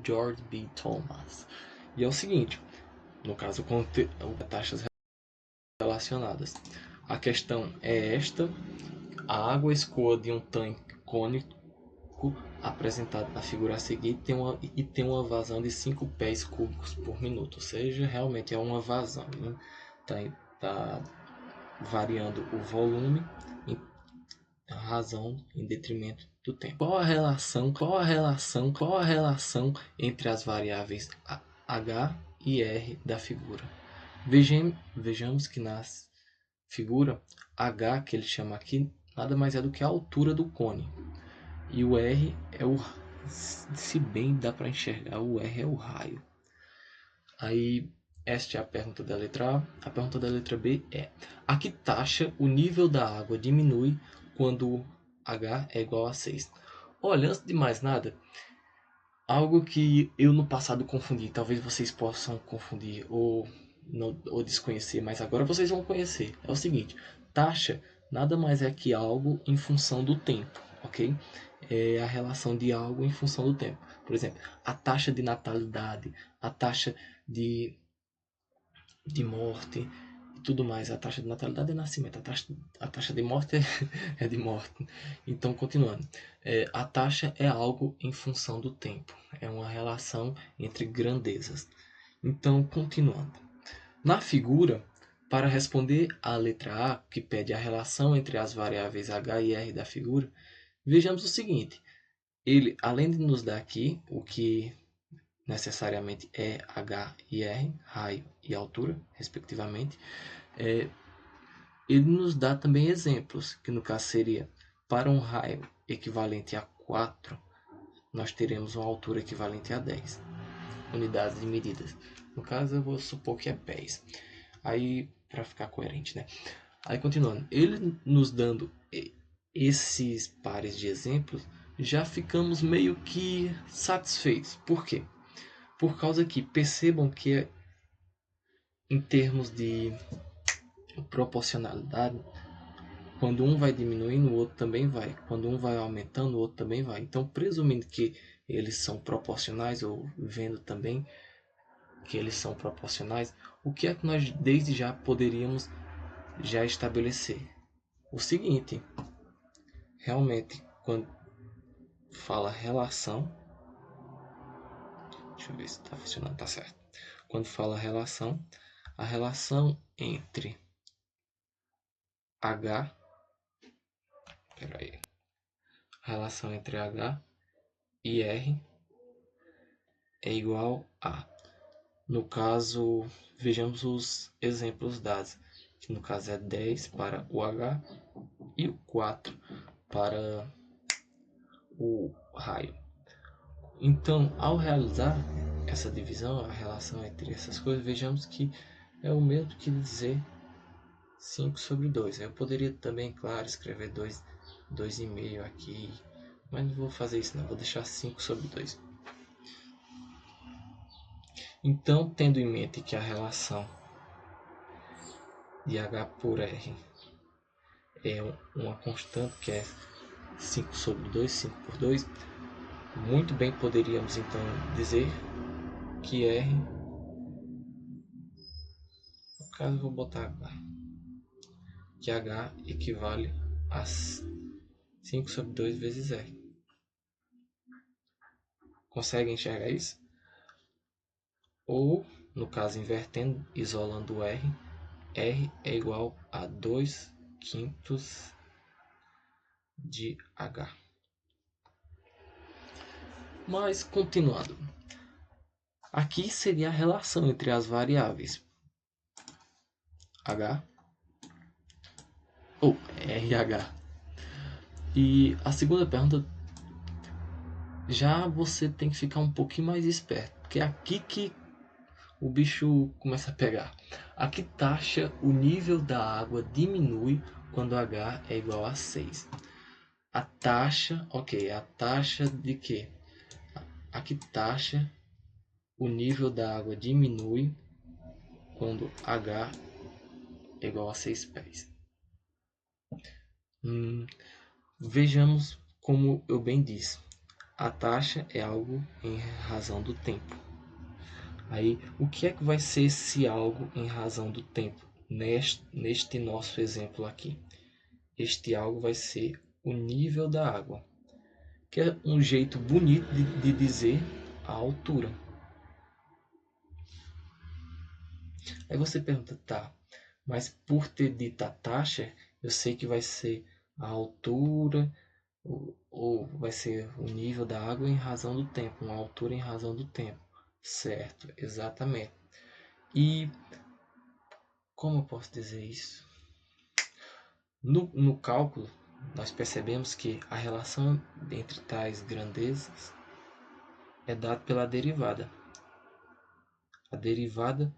George B. Thomas. E é o seguinte, no caso, taxas relacionadas. A questão é esta: a água escoa de um tanque cônico apresentado na figura a seguir tem uma vazão de 5 pés cúbicos por minuto, ou seja, realmente é uma vazão. Está variando o volume em razão em detrimento do tempo. Qual a relação entre as variáveis H e R da figura? Vejamos que na figura H, que ele chama aqui, nada mais é do que a altura do cone. E o R é o... Se bem dá para enxergar, o R é o raio. Aí, esta é a pergunta da letra A. A pergunta da letra B é: a que taxa o nível da água diminui quando H é igual a 6? Olha, antes de mais nada, algo que eu no passado confundi, talvez vocês possam confundir ou desconhecer, mas agora vocês vão conhecer. É o seguinte: taxa nada mais é que algo em função do tempo, ok? É a relação de algo em função do tempo. Por exemplo, a taxa de natalidade, a taxa de morte e tudo mais. A taxa de natalidade é nascimento, a taxa de morte é de morte. Então, continuando. A taxa é algo em função do tempo. É uma relação entre grandezas. Então, continuando. Na figura, para responder à letra A, que pede a relação entre as variáveis H e R da figura, vejamos o seguinte. Ele, além de nos dar aqui o que necessariamente é H e R, raio e altura, respectivamente, ele nos dá também exemplos, que no caso seria, para um raio equivalente a 4, nós teremos uma altura equivalente a 10 unidades de medidas. No caso, eu vou supor que é pés. Aí, para ficar coerente, né? Aí, continuando, ele nos dando esses pares de exemplos, já ficamos meio que satisfeitos. Por quê? Por causa que percebam que em termos de proporcionalidade, quando um vai diminuindo, o outro também vai. Quando um vai aumentando, o outro também vai. Então, presumindo que eles são proporcionais, ou vendo também que eles são proporcionais, o que é que nós desde já poderíamos já estabelecer? O seguinte, realmente, quando fala relação, deixa eu ver se está funcionando, está certo. Quando fala relação, a relação entre H, a relação entre H e R é igual a, no caso, vejamos os exemplos dados, que no caso é 10 para o H e o 4 para o raio. Então, ao realizar essa divisão, a relação entre essas coisas, vejamos que é o mesmo que dizer 5 sobre 2. Eu poderia também, claro, escrever 2,5 aqui, mas não vou fazer isso não, vou deixar 5 sobre 2. Então, tendo em mente que a relação de H por R é uma constante, que é 5 sobre 2, 5 por 2, muito bem poderíamos então dizer que R, no caso eu vou botar H, que H equivale a 5 sobre 2 vezes R. Consegue enxergar isso? Ou, no caso invertendo, isolando o R, R é igual a 2 quintos de H. Mas, continuando. Aqui seria a relação entre as variáveis H ou RH. E a segunda pergunta, já você tem que ficar um pouquinho mais esperto, porque é aqui que o bicho começa a pegar. A que taxa o nível da água diminui quando H é igual a 6? A taxa, ok, a taxa de quê? A que taxa o nível da água diminui quando H é igual a 6 pés? Vejamos como eu bem disse. a taxa é algo em razão do tempo. Aí, o que é que vai ser esse algo em razão do tempo? Neste nosso exemplo aqui. Este algo vai ser o nível da água, que é um jeito bonito de dizer a altura. Aí você pergunta, tá, mas por ter dito a taxa, eu sei que vai ser a altura ou vai ser o nível da água em razão do tempo, uma altura em razão do tempo. Certo, exatamente. E como eu posso dizer isso? No cálculo, nós percebemos que a relação entre tais grandezas é dada pela derivada. A derivada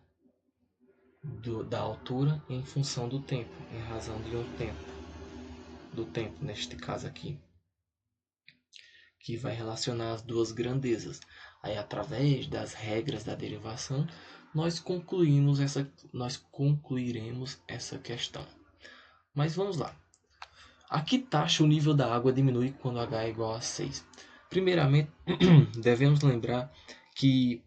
da altura em função do tempo, em razão de um tempo, do tempo neste caso aqui, que vai relacionar as duas grandezas. Aí, através das regras da derivação, nós concluiremos essa questão. Mas vamos lá. A que taxa o nível da água diminui quando H é igual a 6? Primeiramente, devemos lembrar que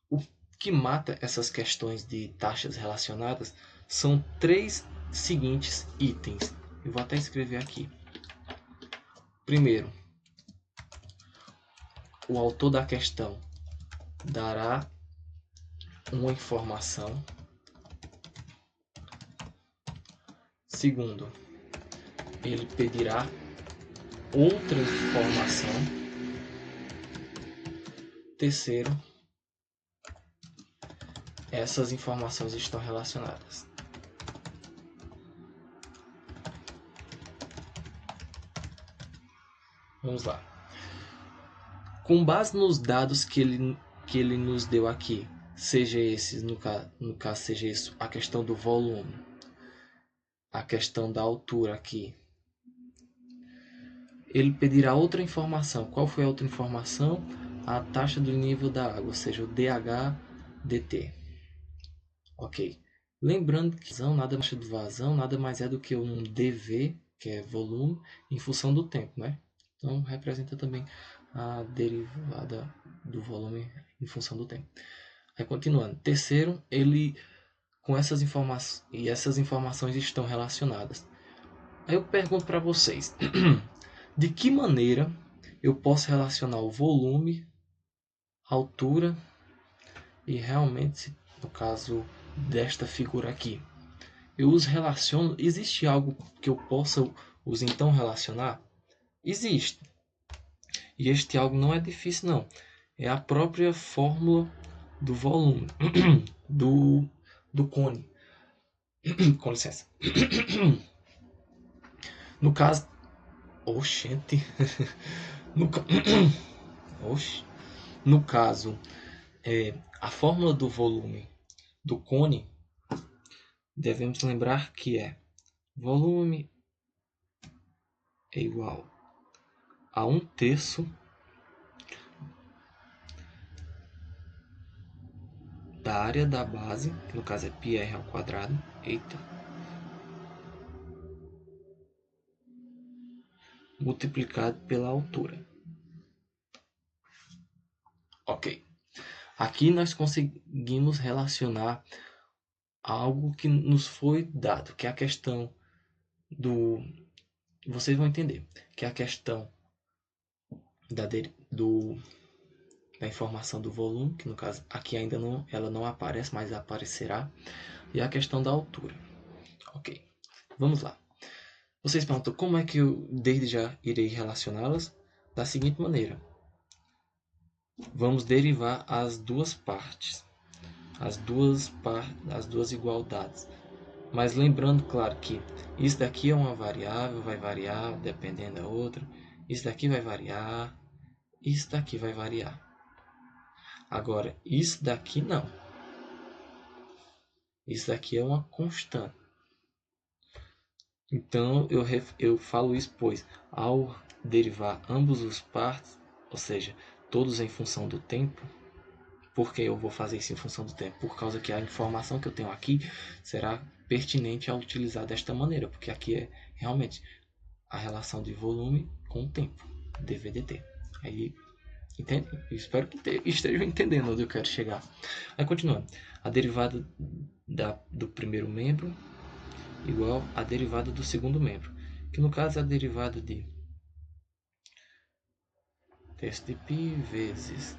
o que mata essas questões de taxas relacionadas são três seguintes itens. Eu vou até escrever aqui. Primeiro, o autor da questão dará uma informação. Segundo, ele pedirá outra informação. Terceiro, essas informações estão relacionadas. Vamos lá. Com base nos dados que ele nos deu aqui, seja esses, no caso, seja isso, a questão do volume, a questão da altura aqui, ele pedirá outra informação. Qual foi a outra informação? A taxa do nível da água, ou seja, o dH/dt. Ok. Lembrando que vazão nada mais é do que um dV, que é volume, em função do tempo, né? Então, representa também a derivada do volume em função do tempo. Aí, continuando. Terceiro, ele com essas informações, e essas informações estão relacionadas. Aí eu pergunto para vocês, de que maneira eu posso relacionar o volume, a altura e realmente, no caso desta figura aqui, eu os relaciono. Existe algo que eu possa os então relacionar? Existe. E este algo não é difícil, não. É a própria fórmula do volume, do cone. Com licença. No caso... Oxente. No caso, a fórmula do volume do cone, devemos lembrar que é volume é igual a 1/3 da área da base, que no caso é πr ao quadrado, multiplicado pela altura. Ok. Aqui nós conseguimos relacionar algo que nos foi dado, que é a questão do... Vocês vão entender, que é a questão da informação do volume, que no caso aqui ainda ela não aparece, mas aparecerá, e a questão da altura. Ok, vamos lá. Vocês perguntam como é que eu desde já irei relacioná-las? Da seguinte maneira. Vamos derivar as duas partes, as duas igualdades. Mas lembrando, claro, que isso daqui é uma variável, vai variar dependendo da outra. Isso daqui vai variar, isso daqui vai variar. Agora, isso daqui não. Isso daqui é uma constante. Então, eu falo isso, pois, ao derivar ambos os partes, ou seja, todos em função do tempo, por que eu vou fazer isso em função do tempo? Por causa que a informação que eu tenho aqui será pertinente a utilizar desta maneira, porque aqui é realmente a relação de volume com o tempo, dV/dt. Aí Entende? Eu espero que estejam entendendo onde eu quero chegar. Aí continuando. A derivada do primeiro membro igual a derivada do segundo membro. Que no caso é a derivada de terço de π vezes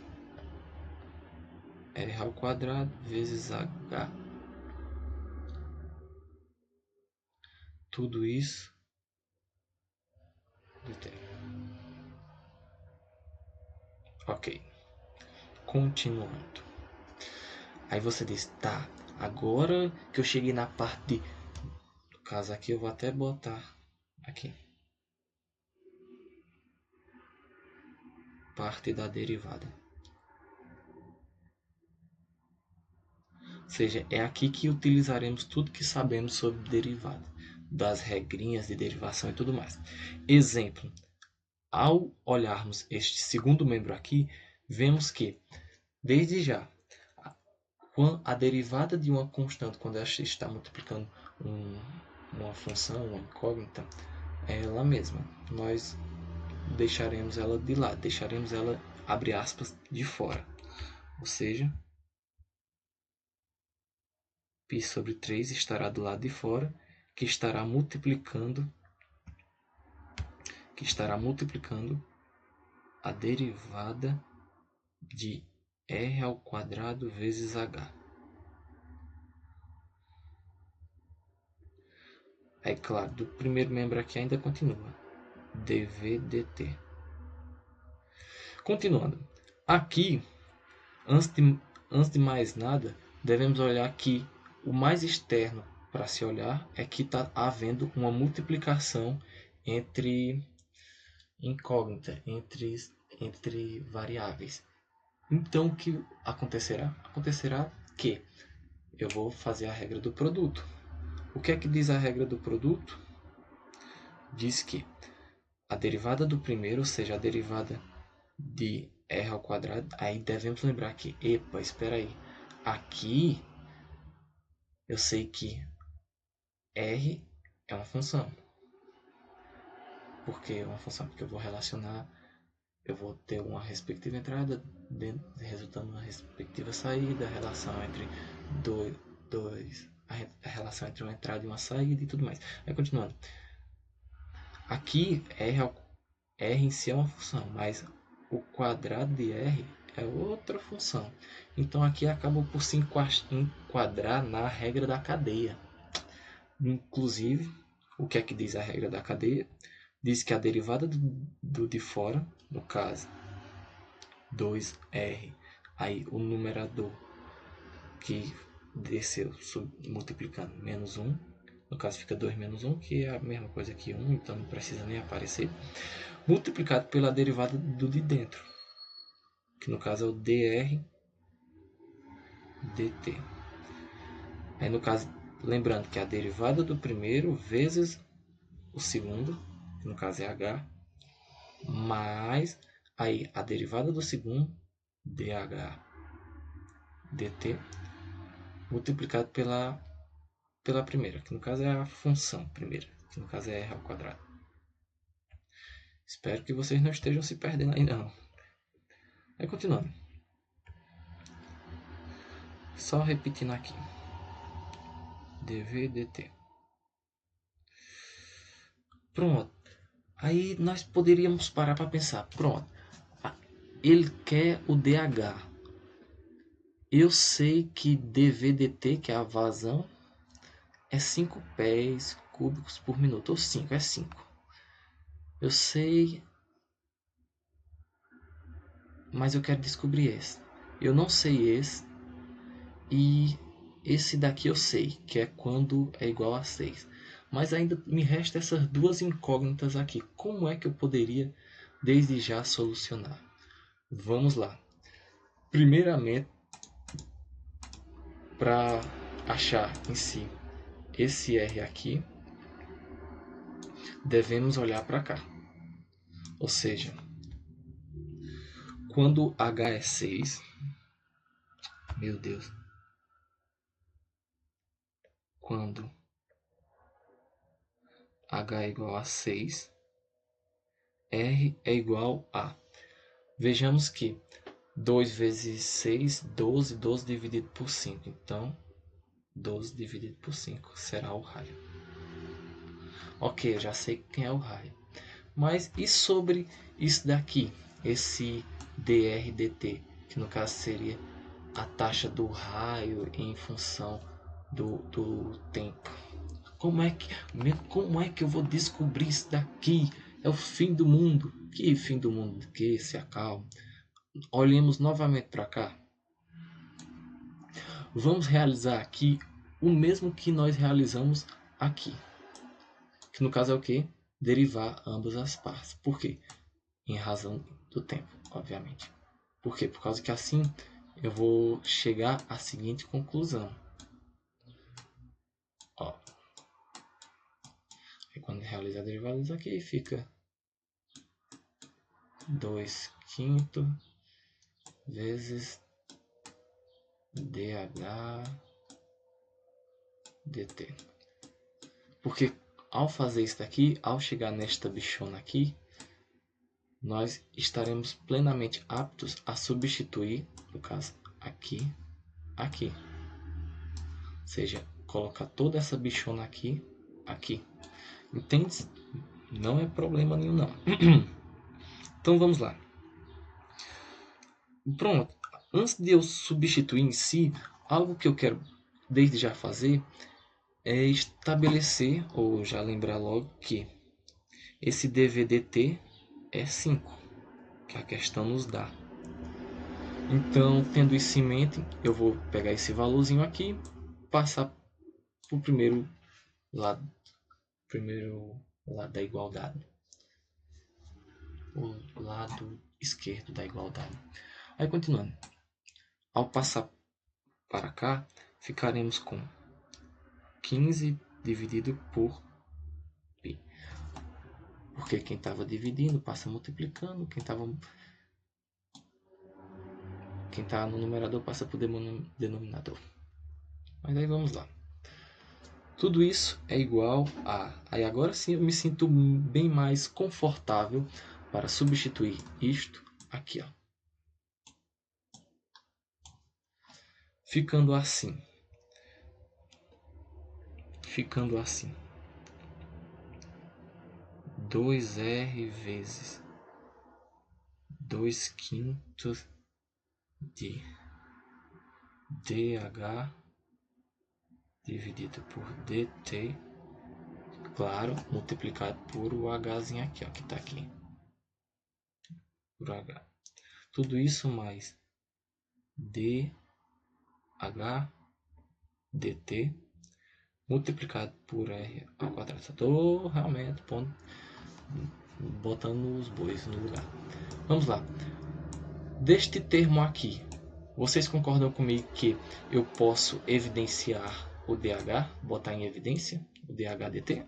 r ao quadrado vezes h. Tudo isso do tempo. Ok. Continuando. Aí você diz, tá, agora que eu cheguei na parte de... No caso aqui eu vou até botar aqui. Parte da derivada. Ou seja, é aqui que utilizaremos tudo que sabemos sobre derivada, das regrinhas de derivação e tudo mais. Exemplo, ao olharmos este segundo membro aqui, vemos que, desde já, a derivada de uma constante, quando ela está multiplicando uma função, uma incógnita, é ela mesma. Nós deixaremos ela de lado, deixaremos ela, abre aspas, de fora. Ou seja, π sobre 3 estará do lado de fora, que estará multiplicando a derivada de r ao quadrado vezes h. É claro, do primeiro membro aqui ainda continua. dv dt. Continuando. Aqui, antes de mais nada, devemos olhar que o mais externo para se olhar é que está havendo uma multiplicação entre incógnita, entre variáveis. Então, o que acontecerá? Acontecerá que eu vou fazer a regra do produto. O que é que diz a regra do produto? Diz que a derivada do primeiro, ou seja, a derivada de r ao quadrado, aí devemos lembrar que, epa, espera aí, aqui eu sei que r é uma função. Por que é uma função? Porque eu vou relacionar, eu vou ter uma respectiva entrada, resultando uma respectiva saída, a relação entre a relação entre uma entrada e uma saída e tudo mais. Aí continuando. Aqui r em si é uma função, mas o quadrado de r é outra função. Então aqui acaba por se enquadrar na regra da cadeia. Inclusive, o que é que diz a regra da cadeia? Diz que a derivada do de fora, no caso 2r, aí o numerador que desceu multiplicando menos 1, no caso fica 2 menos 1, que é a mesma coisa que 1, então não precisa nem aparecer, multiplicado pela derivada do de dentro, que no caso é o dr dt. Aí no caso, lembrando que a derivada do primeiro vezes o segundo, que no caso é h, mais aí a derivada do segundo, dh dt, multiplicado pela primeira, que no caso é a função primeira, que no caso é r ao quadrado. Espero que vocês não estejam se perdendo aí não. Aí continuando. Só repetindo aqui. dv dt. Pronto. Aí nós poderíamos parar para pensar. Pronto. Ele quer o dh. Eu sei que dv dt, que é a vazão, é 5 pés cúbicos por minuto. Ou 5, é 5. Eu sei, mas eu quero descobrir esse. Eu não sei esse. E esse daqui eu sei, que é quando é igual a 6. Mas ainda me resta essas duas incógnitas aqui. Como é que eu poderia, desde já, solucionar? Vamos lá. Primeiramente, para achar em si esse R aqui, devemos olhar para cá. Ou seja, quando H é 6, meu Deus, quando H é igual a 6, R é igual a Vejamos que 2 vezes 6, 12. 12 dividido por 5. Então, 12 dividido por 5 será o raio. Ok, eu já sei quem é o raio. Mas e sobre isso daqui? Esse dr/dt, que no caso seria a taxa do raio em função do tempo. Como é que eu vou descobrir isso daqui? É o fim do mundo. Que fim do mundo? Que se acalma. Olhemos novamente para cá. Vamos realizar aqui o mesmo que nós realizamos aqui. Que no caso é o que? Derivar ambas as partes. Por quê? Em razão do tempo, obviamente. Por quê? Por causa que assim eu vou chegar à seguinte conclusão. Ó. E quando realizar derivadas aqui, fica 2/5 vezes dh dt. Porque ao fazer isso daqui, ao chegar nesta bichona aqui, nós estaremos plenamente aptos a substituir, no caso, aqui. Ou seja, colocar toda essa bichona aqui. Entende? Não é problema nenhum, não. Então vamos lá. Pronto. Antes de eu substituir em si, algo que eu quero desde já fazer é estabelecer, ou já lembrar logo, que esse dv/dt é 5, que a questão nos dá. Então, tendo isso em mente, eu vou pegar esse valorzinho aqui, passar para o primeiro lado da igualdade. O lado esquerdo da igualdade. Aí, continuando. Ao passar para cá, ficaremos com 15 dividido por π. Porque quem estava dividindo passa multiplicando, quem está no numerador passa para o denominador. Mas aí vamos lá. Tudo isso é igual a... Aí agora sim eu me sinto bem mais confortável para substituir isto aqui, ó. Ficando assim. 2r vezes 2/5 de dh dividido por dt, claro, multiplicado por o hzinho aqui, ó, que está aqui, por h. Tudo isso mais dh dt multiplicado por r ao quadrado. Estou realmente botando os bois no lugar. Vamos lá. Deste termo aqui, vocês concordam comigo que eu posso evidenciar o dh, botar em evidência o dh dt?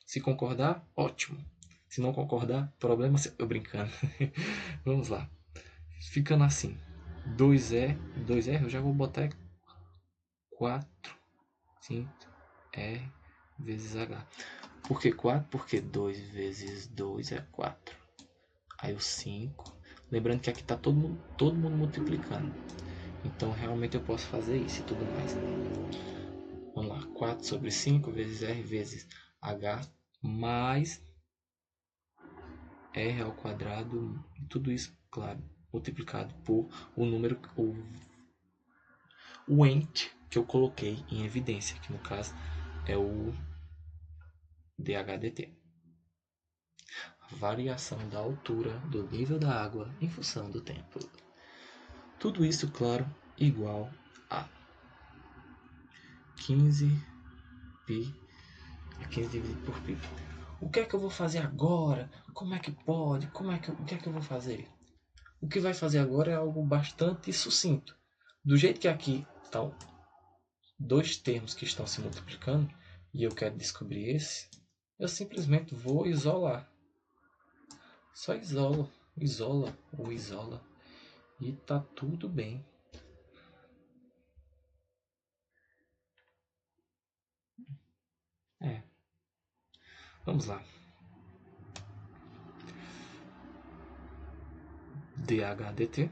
Se concordar, ótimo. Se não concordar, problema seu. Eu brincando. Vamos lá. Ficando assim. 2R, eu já vou botar 4, 5, R vezes H. Por que 4? Porque 2 vezes 2 é 4. Aí o 5. Lembrando que aqui está todo mundo multiplicando. Então realmente eu posso fazer isso e tudo mais. Vamos lá. 4 sobre 5 vezes R vezes H mais R ao quadrado. Tudo isso, claro, multiplicado por o número, o ente que eu coloquei em evidência, que no caso é o dH/dt. A variação da altura do nível da água em função do tempo. Tudo isso, claro, igual a 15 π, 15 dividido por π. O que é que eu vou fazer agora? Como é que pode? O que é que eu vou fazer? O que vai fazer agora é algo bastante sucinto. Do jeito que aqui estão dois termos que estão se multiplicando e eu quero descobrir esse, eu simplesmente vou isolar. Só isola e tá tudo bem. Vamos lá. dH/dt.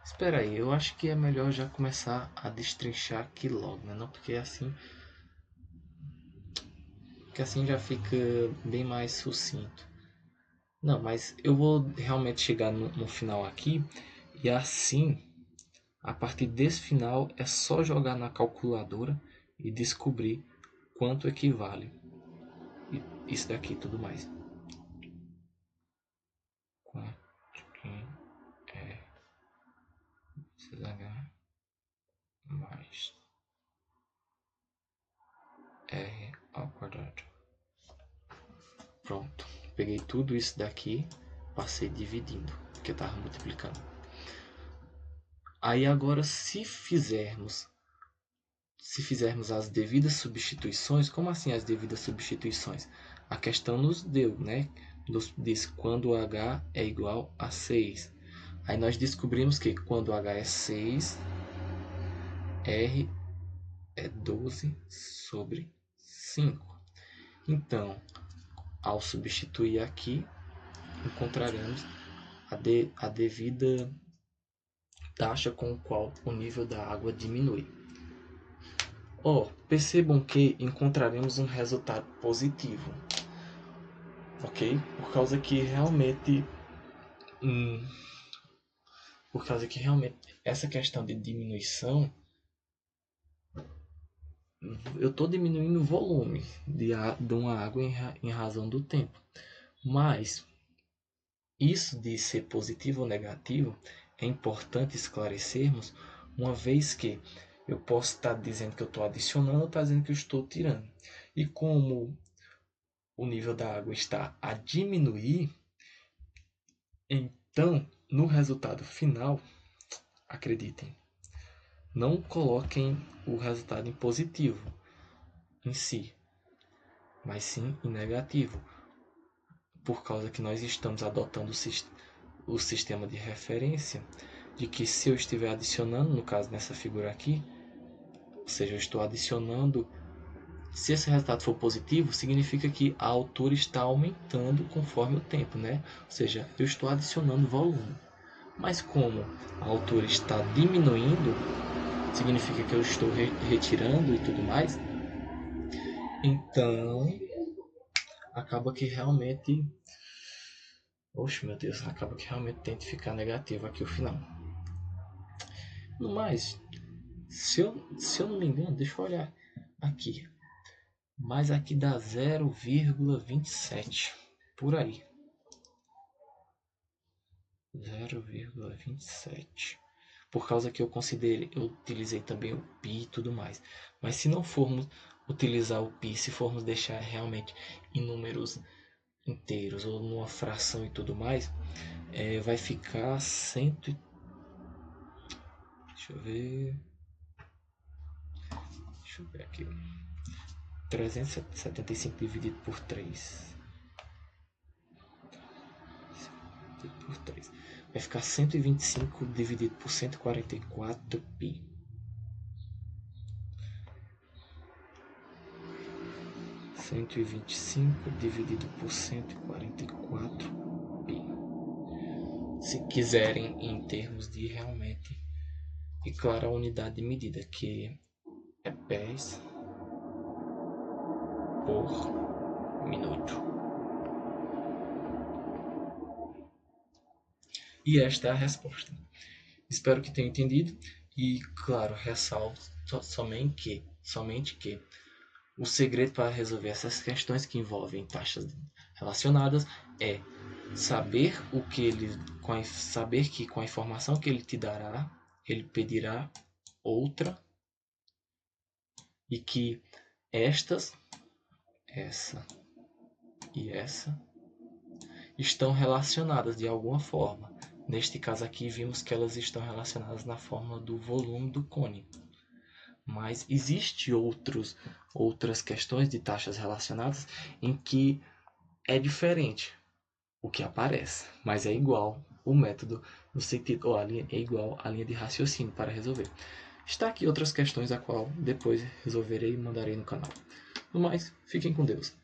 Espera aí, eu acho que é melhor já começar a destrinchar aqui logo, né? Não, porque assim já fica bem mais sucinto. Não, mas eu vou realmente chegar no final aqui e assim, a partir desse final é só jogar na calculadora e descobrir quanto equivale isso daqui e tudo mais. 4 CH mais R ao quadrado. Pronto. Peguei tudo isso daqui, passei dividindo, porque eu estava multiplicando. Aí agora, se fizermos as devidas substituições, como assim as devidas substituições? A questão nos deu, né? Nos diz quando H é igual a 6. Aí nós descobrimos que quando H é 6, R é 12 sobre 5. Então, ao substituir aqui, encontraremos a devida taxa com a qual o nível da água diminui. Percebam que encontraremos um resultado positivo, ok? Por causa que realmente essa questão de diminuição, eu estou diminuindo o volume de uma água em razão do tempo. Mas isso de ser positivo ou negativo é importante esclarecermos, uma vez que eu posso estar dizendo que eu estou adicionando ou estar dizendo que eu estou tirando. E como o nível da água está a diminuir, então no resultado final, acreditem, não coloquem o resultado em positivo em si, mas sim em negativo, por causa que nós estamos adotando o sistema de referência de que se eu estiver adicionando, no caso nessa figura aqui, ou seja, eu estou adicionando, se esse resultado for positivo, significa que a altura está aumentando conforme o tempo, né? Ou seja, eu estou adicionando volume. Mas como a altura está diminuindo, significa que eu estou retirando e tudo mais, então acaba que realmente, acaba que realmente tem que ficar negativo aqui o final. No mais, se eu não me engano, deixa eu olhar aqui, mas aqui dá 0,27 por aí. 0,27. Por causa que eu utilizei também o pi e tudo mais. Mas se não formos utilizar o pi, se formos deixar realmente em números inteiros ou numa fração e tudo mais, vai ficar deixa eu ver aqui. 375 dividido por 3. Por 3. Vai ficar 125 dividido por 144 pi. 125 dividido por 144 pi. Se quiserem em termos de realmente, e claro, a unidade de medida, que é pés por minuto. E esta é a resposta. Espero que tenham entendido. E, claro, ressalto somente que o segredo para resolver essas questões que envolvem taxas relacionadas é saber saber que com a informação que ele te dará, ele pedirá outra, e que essa e essa estão relacionadas de alguma forma. Neste caso aqui, vimos que elas estão relacionadas na forma do volume do cone. Mas existem outras questões de taxas relacionadas em que é diferente o que aparece, mas é igual o método no sentido, ou a linha é igual à linha de raciocínio para resolver. Está aqui outras questões a qual depois resolverei e mandarei no canal. No mais, fiquem com Deus.